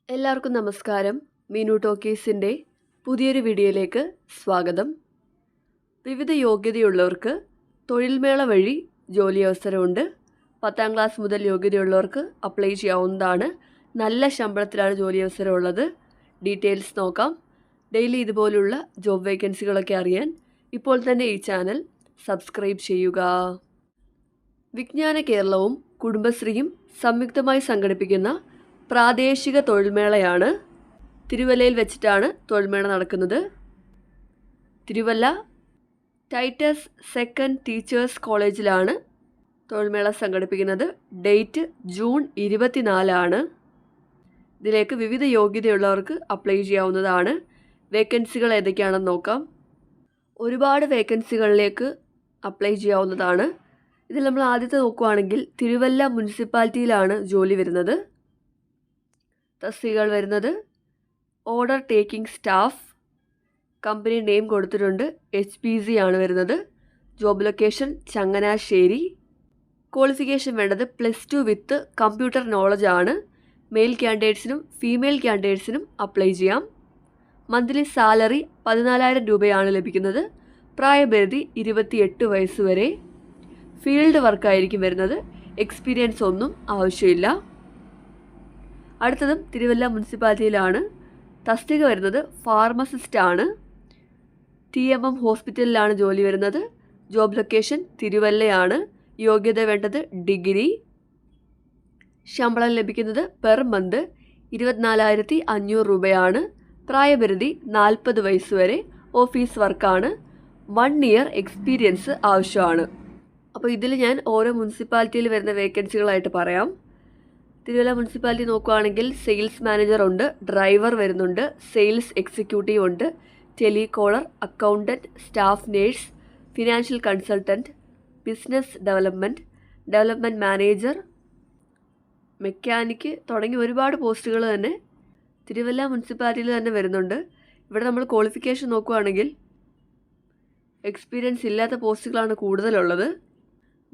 എല്ലാവർക്കും നമസ്കാരം. മീനു ടോക്കീസിൻ്റെ പുതിയൊരു വീഡിയോയിലേക്ക് സ്വാഗതം. വിവിധ യോഗ്യതയുള്ളവർക്ക് തൊഴിൽമേള വഴി ജോലി അവസരമുണ്ട്. 10ാം ക്ലാസ് മുതൽ യോഗ്യതയുള്ളവർക്ക് അപ്ലൈ ചെയ്യാവുന്നതാണ്. നല്ല ശമ്പളത്തിലാണ് ജോലി അവസരമുള്ളത്. ഡീറ്റെയിൽസ് നോക്കാം. ഡെയിലി ഇതുപോലുള്ള ജോബ് വേക്കൻസികളൊക്കെ അറിയാൻ ഇപ്പോൾ തന്നെ ഈ ചാനൽ സബ്സ്ക്രൈബ് ചെയ്യുക. വിജ്ഞാന കേരളവും കുടുംബശ്രീയും സംയുക്തമായി സംഘടിപ്പിക്കുന്ന പ്രാദേശിക തൊഴിൽമേളയാണ്. തിരുവല്ലയിൽ വെച്ചിട്ടാണ് തൊഴിൽമേള നടക്കുന്നത്. തിരുവല്ല ടൈറ്റസ് സെക്കൻഡ് ടീച്ചേഴ്സ് കോളേജിലാണ് തൊഴിൽമേള സംഘടിപ്പിക്കുന്നത്. ഡേറ്റ് ജൂൺ 24 ഇതിലേക്ക് വിവിധ യോഗ്യതയുള്ളവർക്ക് അപ്ലൈ ചെയ്യാവുന്നതാണ്. വേക്കൻസികൾ ഏതൊക്കെയാണെന്ന് നോക്കാം. ഒരുപാട് വേക്കൻസികളിലേക്ക് അപ്ലൈ ചെയ്യാവുന്നതാണ്. ഇതിൽ നമ്മൾ ആദ്യത്തെ നോക്കുകയാണെങ്കിൽ തിരുവല്ല മുനിസിപ്പാലിറ്റിയിലാണ് ജോലി വരുന്നത്. തസ്തികകൾ വരുന്നത് order taking staff. Company name കൊടുത്തിട്ടുണ്ട്. HPC ആണ് വരുന്നത്. Job location Changanassery. ക്വാളിഫിക്കേഷൻ വേണ്ടത് +2 വിത്ത് കമ്പ്യൂട്ടർ നോളജ് ആണ്. മെയിൽ ക്യാൻഡിഡേറ്റ്സിനും ഫീമെയിൽ ക്യാൻഡിഡേറ്റ്സിനും അപ്ലൈ ചെയ്യാം. മന്ത്ലി സാലറി 14,000 രൂപയാണ് ലഭിക്കുന്നത്. പ്രായപരിധി 28 വയസ്സ് വരെ. ഫീൽഡ് വർക്കായിരിക്കും വരുന്നത്. എക്സ്പീരിയൻസ് ഒന്നും ആവശ്യമില്ല. അടുത്തതും തിരുവല്ല മുനിസിപ്പാലിറ്റിയിലാണ്. തസ്തിക വരുന്നത് ഫാർമസിസ്റ്റ് ആണ്. TMM ഹോസ്പിറ്റലിലാണ് ജോലി വരുന്നത്. ജോബ് ലൊക്കേഷൻ തിരുവല്ലയാണ്. യോഗ്യത വേണ്ടത് ഡിഗ്രി. ശമ്പളം ലഭിക്കുന്നത് പെർ മന്ത് 24,500 രൂപയാണ്. പ്രായപരിധി 40 വയസ്സ് വരെ. ഓഫീസ് വർക്കാണ്. 1 ഇയർ എക്സ്പീരിയൻസ് ആവശ്യമാണ്. അപ്പോൾ ഇതിൽ ഞാൻ ഓരോ മുനിസിപ്പാലിറ്റിയിൽ വരുന്ന വേക്കൻസികളായിട്ട് പറയാം. തിരുവല്ല മുനിസിപ്പാലിറ്റി നോക്കുകയാണെങ്കിൽ സെയിൽസ് മാനേജർ ഉണ്ട്, ഡ്രൈവർ വരുന്നുണ്ട്, സെയിൽസ് എക്സിക്യൂട്ടീവ് ഉണ്ട്, telecaller, accountant, staff nurse, financial consultant, business development manager, mechanic തുടങ്ങി ഒരുപാട് പോസ്റ്റുകൾ തന്നെ തിരുവല്ല മുനിസിപ്പാലിറ്റിയിൽ തന്നെ വരുന്നുണ്ട്. ഇവിടെ നമ്മൾ ക്വാളിഫിക്കേഷൻ നോക്കുകയാണെങ്കിൽ എക്സ്പീരിയൻസ് ഇല്ലാത്ത പോസ്റ്റുകളാണ് കൂടുതലുള്ളത്.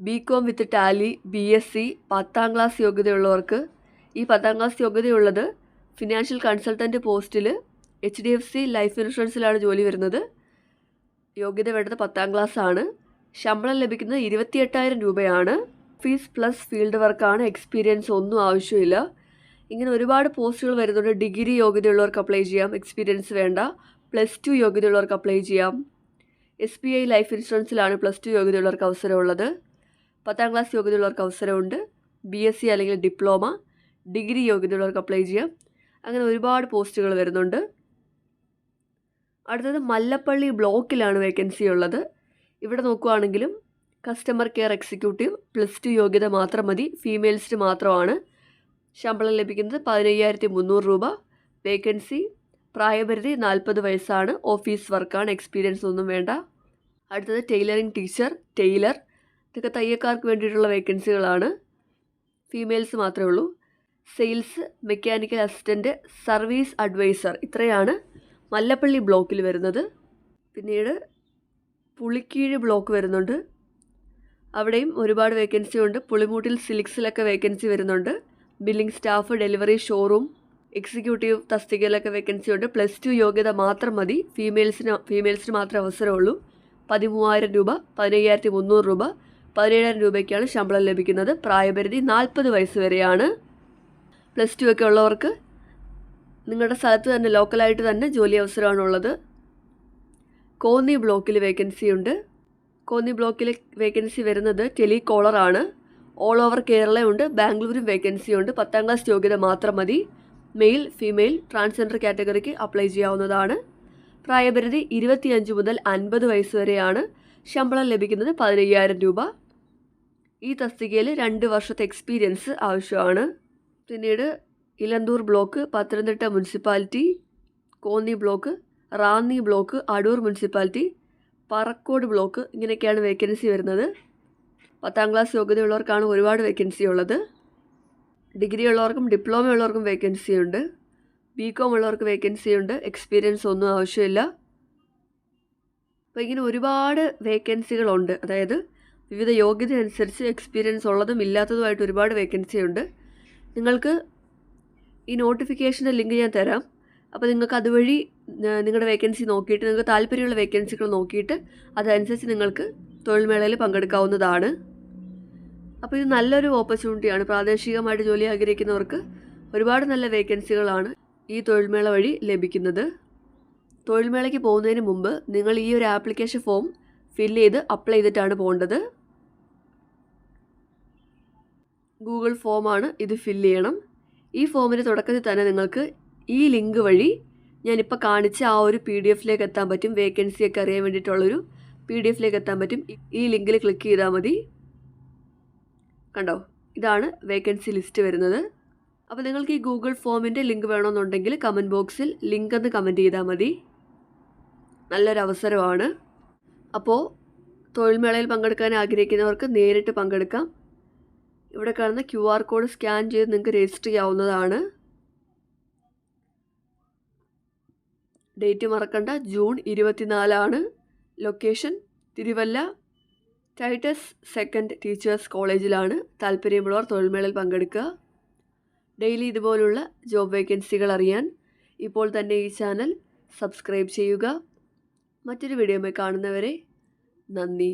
BCom വിത്ത് ടാലി, BSc, 10ാം ക്ലാസ് യോഗ്യതയുള്ളവർക്ക്. ഈ 10ാം ക്ലാസ് യോഗ്യതയുള്ളത് ഫിനാൻഷ്യൽ കൺസൾട്ടൻറ്റ് പോസ്റ്റിൽ HDFC ലൈഫ് ഇൻഷുറൻസിലാണ് ജോലി വരുന്നത്. യോഗ്യത വേണ്ടത് 10ാം ക്ലാസ് ആണ്. ശമ്പളം ലഭിക്കുന്നത് 28,000 രൂപയാണ്. ഫീസ് പ്ലസ് ഫീൽഡ് വർക്കാണ്. എക്സ്പീരിയൻസ് ഒന്നും ആവശ്യമില്ല. ഇങ്ങനെ ഒരുപാട് പോസ്റ്റുകൾ വരുന്നുണ്ട്. ഡിഗ്രി യോഗ്യതയുള്ളവർക്ക് അപ്ലൈ ചെയ്യാം. എക്സ്പീരിയൻസ് വേണ്ട. +2 യോഗ്യതയുള്ളവർക്ക് അപ്ലൈ ചെയ്യാം. SBI ലൈഫ് ഇൻഷുറൻസിലാണ് +2 യോഗ്യതയുള്ളവർക്ക് അവസരമുള്ളത്. 10ാം ക്ലാസ് യോഗ്യതയുള്ളവർക്ക് അവസരമുണ്ട്. BSc അല്ലെങ്കിൽ ഡിപ്ലോമ, ഡിഗ്രി യോഗ്യതയുള്ളവർക്ക് അപ്ലൈ ചെയ്യാം. അങ്ങനെ ഒരുപാട് പോസ്റ്റുകൾ വരുന്നുണ്ട്. അടുത്തത് മല്ലപ്പള്ളി ബ്ലോക്കിലാണ് വേക്കൻസി ഉള്ളത്. ഇവിടെ നോക്കുകയാണെങ്കിലും കസ്റ്റമർ കെയർ എക്സിക്യൂട്ടീവ് +2 യോഗ്യത മാത്രം മതി. ഫീമെയിൽസിന് മാത്രമാണ്. ശമ്പളം ലഭിക്കുന്നത് 15,300 രൂപ. വേക്കൻസി പ്രായപരിധി 40 വയസ്സാണ്. ഓഫീസ് വർക്കാണ്. എക്സ്പീരിയൻസ് ഒന്നും വേണ്ട. അടുത്തത് ടൈലറിംഗ് ടീച്ചർ, ടൈലർ. ഇതൊക്കെ തയ്യക്കാർക്ക് വേണ്ടിയിട്ടുള്ള വേക്കൻസികളാണ്. ഫീമെയിൽസ് മാത്രമേ ഉള്ളൂ. Sales, mechanical assistant, service adviser. ഇത്രയാണ് മല്ലപ്പള്ളി ബ്ലോക്കിൽ വരുന്നത്. പിന്നീട് പുളിക്കീഴ് ബ്ലോക്ക് വരുന്നുണ്ട്. അവിടെയും ഒരുപാട് വേക്കൻസി ഉണ്ട്. പുളിമൂട്ടിൽ സിലിക്സിലൊക്കെ വേക്കൻസി വരുന്നുണ്ട്. Billing staff, delivery showroom, executive തസ്തികയിലൊക്കെ വേക്കൻസി ഉണ്ട്. +2 യോഗ്യത മാത്രം മതി. ഫീമെയിൽസിന് മാത്രമേ അവസരമുള്ളൂ. 13,000 രൂപ, 15,300 രൂപ, 17,000 രൂപയ്ക്കാണ് ശമ്പളം ലഭിക്കുന്നത്. പ്രായപരിധി 40 വയസ്സ് വരെയാണ്. +2 ഒക്കെ ഉള്ളവർക്ക് നിങ്ങളുടെ സ്ഥലത്ത് തന്നെ ലോക്കലായിട്ട് തന്നെ ജോലി അവസരമാണുള്ളത്. കോന്നി ബ്ലോക്കിൽ വേക്കൻസി ഉണ്ട്. കോന്നി ബ്ലോക്കിൽ വേക്കൻസി വരുന്നത് ടെലികോളറാണ്. ഓൾ ഓവർ കേരളയുണ്ട്. ബാംഗ്ലൂരും വേക്കൻസി ഉണ്ട്. 10ാം ക്ലാസ് യോഗ്യത മാത്രം മതി. മെയിൽ, ഫീമെയിൽ, ട്രാൻസ്ജെൻഡർ കാറ്റഗറിക്ക് അപ്ലൈ ചെയ്യാവുന്നതാണ്. പ്രായപരിധി 25 മുതൽ 50 വയസ്സ് വരെയാണ്. ശമ്പളം ലഭിക്കുന്നത് 15,000 രൂപ. ഈ തസ്തികയിൽ 2 വർഷത്തെ എക്സ്പീരിയൻസ് ആവശ്യമാണ്. പിന്നീട് Elanthoor block, Pathanamthitta municipality, Konni block, Ranni block, Adoor municipality, Parakode block, ഇങ്ങനെയൊക്കെയാണ് വേക്കൻസി വരുന്നത്. 10ാം ക്ലാസ് യോഗ്യതയുള്ളവർക്കാണ് ഒരുപാട് വേക്കൻസി ഉള്ളത്. ഡിഗ്രി ഉള്ളവർക്കും ഡിപ്ലോമ ഉള്ളവർക്കും വേക്കൻസി ഉണ്ട്. BCom ഉള്ളവർക്ക് വേക്കൻസി ഉണ്ട്. എക്സ്പീരിയൻസ് ഒന്നും ആവശ്യമില്ല. അപ്പോൾ ഇങ്ങനെ ഒരുപാട് വേക്കൻസികളുണ്ട്. അതായത് വിവിധ യോഗ്യത അനുസരിച്ച് എക്സ്പീരിയൻസ് ഉള്ളതും ഇല്ലാത്തതുമായിട്ട് ഒരുപാട് വേക്കൻസി ഉണ്ട്. നിങ്ങൾക്ക് ഈ നോട്ടിഫിക്കേഷൻ്റെ ലിങ്ക് ഞാൻ തരാം. അപ്പോൾ നിങ്ങൾക്ക് അതുവഴി നിങ്ങളുടെ വേക്കൻസി നോക്കിയിട്ട് നിങ്ങൾക്ക് താല്പര്യമുള്ള വേക്കൻസികൾ നോക്കിയിട്ട് അതനുസരിച്ച് നിങ്ങൾക്ക് തൊഴിൽ മേളയിൽ പങ്കെടുക്കാവുന്നതാണ്. അപ്പോൾ ഇത് നല്ലൊരു ഓപ്പർച്യൂണിറ്റിയാണ്. പ്രാദേശികമായിട്ട് ജോലി ആഗ്രഹിക്കുന്നവർക്ക് ഒരുപാട് നല്ല വേക്കൻസികളാണ് ഈ തൊഴിൽമേള വഴി ലഭിക്കുന്നത്. തൊഴിൽമേളയ്ക്ക് പോകുന്നതിന് മുമ്പ് നിങ്ങൾ ഈ ഒരു ആപ്ലിക്കേഷൻ ഫോം ഫില്ല് ചെയ്ത് അപ്ലൈ ചെയ്തിട്ടാണ് പോകേണ്ടത്. ഗൂഗിൾ ഫോമാണ് ഇത് ഫില്ല് ചെയ്യണം. ഈ ഫോമിൻ്റെ തുടക്കത്തിൽ തന്നെ നിങ്ങൾക്ക് ഈ ലിങ്ക് വഴി ഞാനിപ്പോൾ കാണിച്ച ആ ഒരു PDF-ലേക്ക് എത്താൻ പറ്റും. വേക്കൻസിയൊക്കെ അറിയാൻ വേണ്ടിയിട്ടുള്ളൊരു PDF-ലേക്ക് എത്താൻ പറ്റും. ഈ ലിങ്കിൽ ക്ലിക്ക് ചെയ്താൽ മതി. കണ്ടോ, ഇതാണ് വേക്കൻസി ലിസ്റ്റ് വരുന്നത്. അപ്പോൾ നിങ്ങൾക്ക് ഈ ഗൂഗിൾ ഫോമിൻ്റെ ലിങ്ക് വേണമെന്നുണ്ടെങ്കിൽ കമൻറ്റ് ബോക്സിൽ ലിങ്ക് എന്ന് കമൻറ്റ് ചെയ്താൽ മതി. നല്ലൊരു അവസരമാണ്. അപ്പോൾ തൊഴിൽമേളയിൽ പങ്കെടുക്കാൻ ആഗ്രഹിക്കുന്നവർക്ക് നേരിട്ട് പങ്കെടുക്കാം. ഇവിടെ കാണുന്ന QR കോഡ് സ്കാൻ ചെയ്ത് നിങ്ങൾക്ക് രജിസ്റ്റർ ചെയ്യാവുന്നതാണ്. ഡേറ്റ് മറക്കണ്ട, June 24 location Thiruvalla Titus second teachers കോളേജിലാണ്. താല്പര്യമുള്ളവർ തൊഴിൽമേളയിൽ പങ്കെടുക്കുക. ഡെയിലി ഇതുപോലുള്ള ജോബ് വേക്കൻസികൾ അറിയാൻ ഇപ്പോൾ തന്നെ ഈ ചാനൽ സബ്സ്ക്രൈബ് ചെയ്യുക. മറ്റൊരു വീഡിയോയുമായി കാണുന്നവരെ നന്ദി.